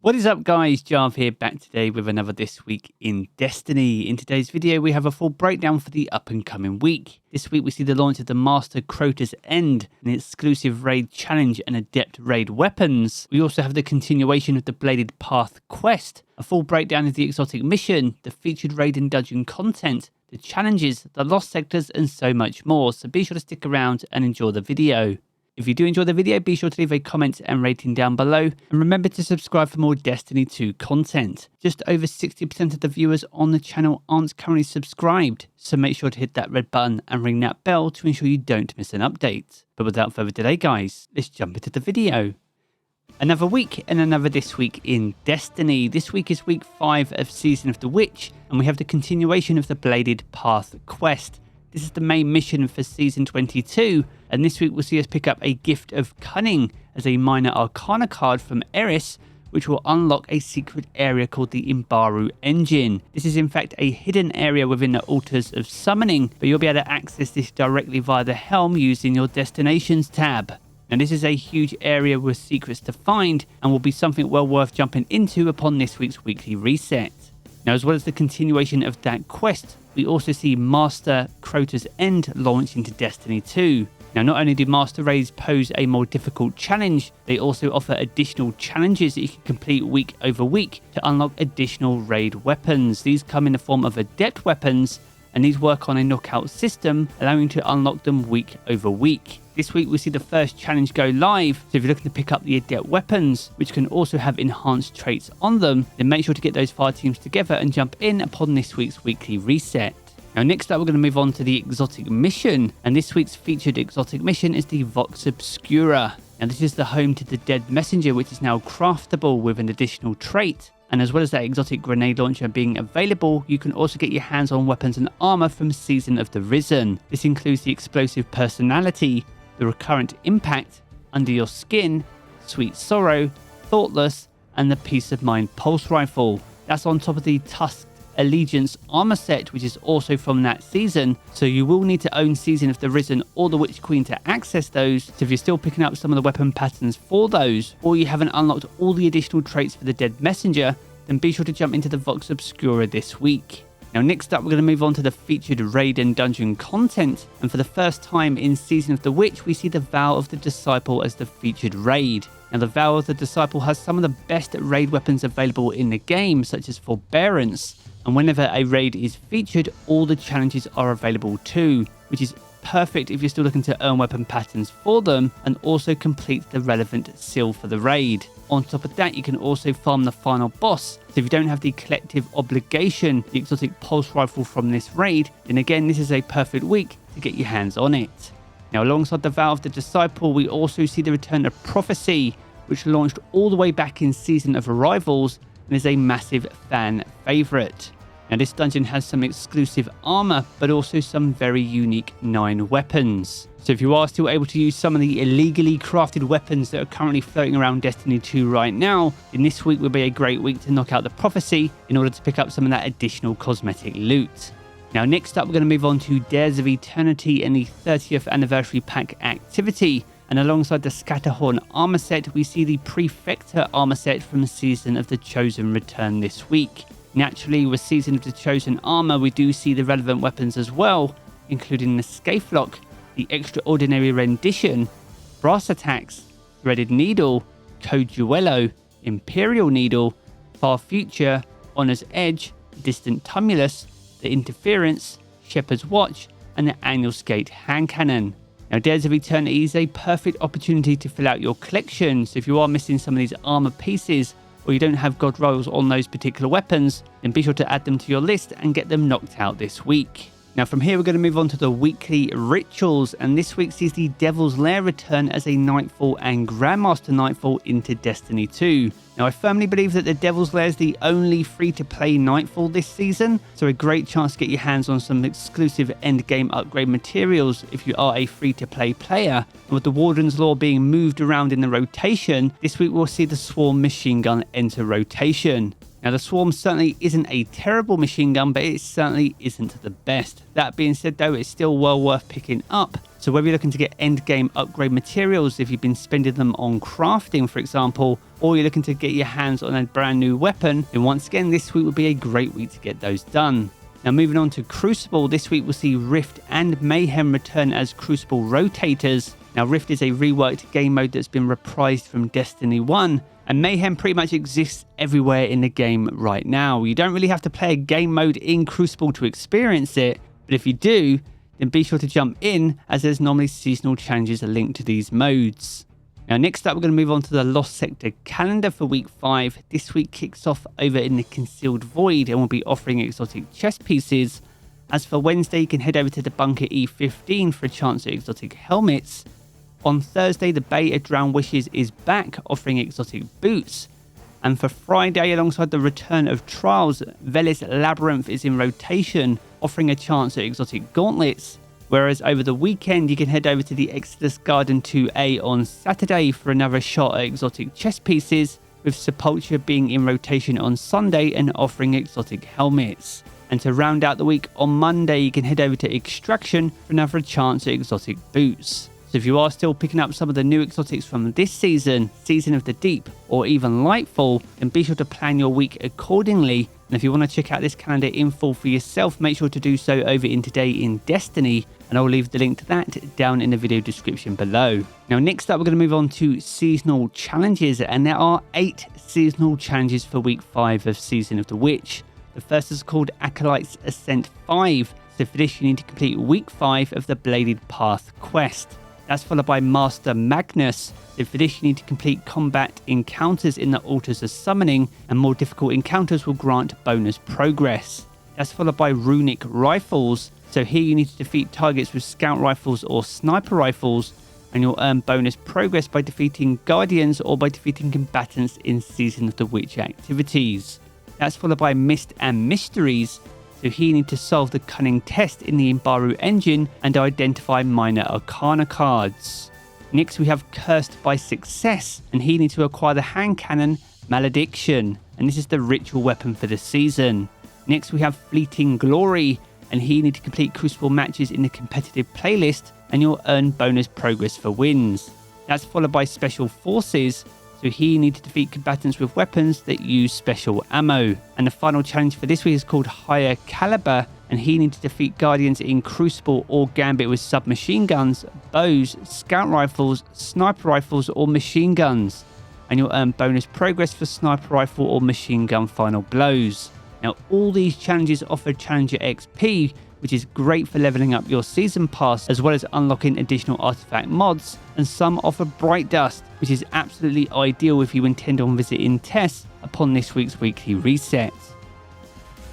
What is up guys, Jarv here, back today with another This Week in Destiny. In today's video we have a full breakdown for the up and coming week. This week we see the launch of the Master Crota's End, an exclusive raid challenge and Adept raid weapons. We also have the continuation of the Bladed Path quest, a full breakdown of the exotic mission, the featured raid and dungeon content, the challenges, the lost sectors and so much more, so be sure to stick around and enjoy the video. If you do enjoy the video, be sure to leave a comment and rating down below, and remember to subscribe for more Destiny 2 content. Just over 60% of the viewers on the channel aren't currently subscribed, so make sure to hit that red button and ring that bell to ensure you don't miss an update. But without further delay guys, let's jump into the video. Another week and another This Week in Destiny. This week is week 5 of Season of the Witch, and we have the continuation of the Bladed Path quest. This is the main mission for Season 22, and this week we'll see us pick up a Gift of Cunning as a minor arcana card from Eris, which will unlock a secret area called the Imbaru Engine. This is in fact a hidden area within the Altars of Summoning, but you'll be able to access this directly via the helm using your Destinations tab. Now this is a huge area with secrets to find, and will be something well worth jumping into upon this week's weekly reset. Now, as well as the continuation of that quest, we also see Master Crota's End launch into Destiny 2. Now, not only do Master Raids pose a more difficult challenge, they also offer additional challenges that you can complete week over week to unlock additional raid weapons. These come in the form of Adept weapons, and these work on a knockout system, allowing you to unlock them week over week. This week we see the first challenge go live, so if you're looking to pick up the Adept weapons, which can also have enhanced traits on them, then make sure to get those fire teams together and jump in upon this week's weekly reset. Now next up we're going to move on to the exotic mission, and this week's featured exotic mission is the Vox Obscura. Now this is the home to the Dead Messenger, which is now craftable with an additional trait. And as well as that exotic grenade launcher being available, you can also get your hands on weapons and armor from Season of the Risen. This includes the Explosive Personality, the Recurrent Impact, Under Your Skin, Sweet Sorrow, Thoughtless, and the Peace of Mind Pulse Rifle. That's on top of the Tusked Allegiance armor set, which is also from that season, so you will need to own Season of the Risen or the Witch Queen to access those. So if you're still picking up some of the weapon patterns for those, or you haven't unlocked all the additional traits for the Dead Messenger, then be sure to jump into the Vox Obscura this week. Now next up we're going to move on to the featured raid and dungeon content, and for the first time in Season of the Witch we see the Vow of the Disciple as the featured raid. Now the Vow of the Disciple has some of the best raid weapons available in the game, such as Forbearance, and whenever a raid is featured, all the challenges are available too, which is perfect if you're still looking to earn weapon patterns for them and also complete the relevant seal for the raid. On top of that, you can also farm the final boss, so if you don't have the collective obligation, the exotic pulse rifle from this raid, then again this is a perfect week to get your hands on it. Now alongside the Vow of the Disciple, we also see the return of Prophecy, which launched all the way back in Season of Arrivals and is a massive fan favourite. Now this dungeon has some exclusive armor, but also some very unique 9 weapons. So if you are still able to use some of the illegally crafted weapons that are currently floating around Destiny 2 right now, then this week will be a great week to knock out the Prophecy in order to pick up some of that additional cosmetic loot. Now next up we're going to move on to Dares of Eternity and the 30th Anniversary Pack activity. And alongside the Scatterhorn armor set, we see the Prefector armor set from Season of the Chosen return this week. Naturally, with Season of the Chosen armor, we do see the relevant weapons as well, including the Scapelock, the Extraordinary Rendition, Brass Attacks, Threaded Needle, Code Duello, Imperial Needle, Far Future, Honor's Edge, Distant Tumulus, the Interference, Shepherd's Watch, and the Annual Skate Hand Cannon. Now, Dares of Eternity is a perfect opportunity to fill out your collection, so if you are missing some of these armor pieces, or you don't have god rolls on those particular weapons, then be sure to add them to your list and get them knocked out this week. Now from here we're going to move on to the weekly rituals, and this week sees the Devil's Lair return as a Nightfall and Grandmaster Nightfall into Destiny 2. Now I firmly believe that the Devil's Lair is the only free-to-play Nightfall this season, so a great chance to get your hands on some exclusive endgame upgrade materials if you are a free-to-play player. And with the Warden's Law being moved around in the rotation, this week we'll see the Swarm Machine Gun enter rotation. Now the Swarm certainly isn't a terrible machine gun, but it certainly isn't the best. That being said though, it's still well worth picking up. So whether you're looking to get end game upgrade materials, if you've been spending them on crafting for example, or you're looking to get your hands on a brand new weapon, then once again this week would be a great week to get those done. Now moving on to Crucible, this week we'll see Rift and Mayhem return as Crucible Rotators. Now Rift is a reworked game mode that's been reprised from Destiny 1, and Mayhem pretty much exists everywhere in the game right now. You don't really have to play a game mode in Crucible to experience it, but if you do, then be sure to jump in, as there's normally seasonal challenges linked to these modes. Now next up we're going to move on to the Lost Sector calendar for week 5. This week kicks off over in the Concealed Void and will be offering exotic chest pieces. As for Wednesday, you can head over to the Bunker E15 for a chance at exotic helmets. On Thursday, the Bay of Drowned Wishes is back, offering exotic boots. And for Friday, alongside the return of Trials, Velis Labyrinth is in rotation, offering a chance at exotic gauntlets. Whereas over the weekend, you can head over to the Exodus Garden 2A on Saturday for another shot at exotic chest pieces, with Sepultura being in rotation on Sunday and offering exotic helmets. And to round out the week, on Monday, you can head over to Extraction for another chance at exotic boots. So if you are still picking up some of the new exotics from this season, Season of the Deep, or even Lightfall, then be sure to plan your week accordingly. And if you want to check out this calendar in full for yourself, make sure to do so over in Today in Destiny, and I'll leave the link to that down in the video description below. Now next up we're going to move on to seasonal challenges, and there are 8 seasonal challenges for week 5 of Season of the Witch. The first is called Acolyte's Ascent 5, so for this you need to complete week 5 of the Bladed Path quest. That's followed by Master Magnus. So for this you need to complete combat encounters in the Altars of Summoning, and more difficult encounters will grant bonus progress. That's followed by Runic Rifles. So here you need to defeat targets with scout rifles or sniper rifles, and you'll earn bonus progress by defeating guardians or by defeating combatants in Season of the Witch activities. That's followed by Mist and Mysteries. So here you need to solve the Cunning test in the Imbaru engine and identify minor arcana cards. Next we have Cursed by Success, and here you need to acquire the hand cannon Malediction, and this is the ritual weapon for the season. Next we have Fleeting Glory, and here you need to complete Crucible matches in the competitive playlist and you'll earn bonus progress for wins. That's followed by Special Forces. So here you need to defeat combatants with weapons that use special ammo. And the final challenge for this week is called Higher Caliber, and here you need to defeat guardians in Crucible or Gambit with submachine guns, bows, scout rifles, sniper rifles or machine guns. And you'll earn bonus progress for sniper rifle or machine gun final blows. Now all these challenges offer Challenger XP, which is great for leveling up your season pass, as well as unlocking additional artifact mods, and some offer Bright Dust, which is absolutely ideal if you intend on visiting Tess upon this week's weekly resets.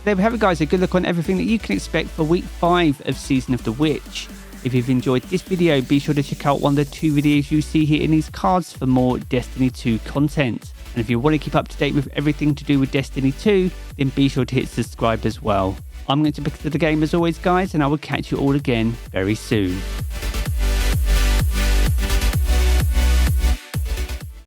There we have it guys, a good look on everything that you can expect for week 5 of Season of the Witch. If you've enjoyed this video, be sure to check out one of the 2 videos you see here in these cards for more Destiny 2 content. And if you want to keep up to date with everything to do with Destiny 2, then be sure to hit subscribe as well. I'm going to pick up the game as always guys, and I will catch you all again very soon.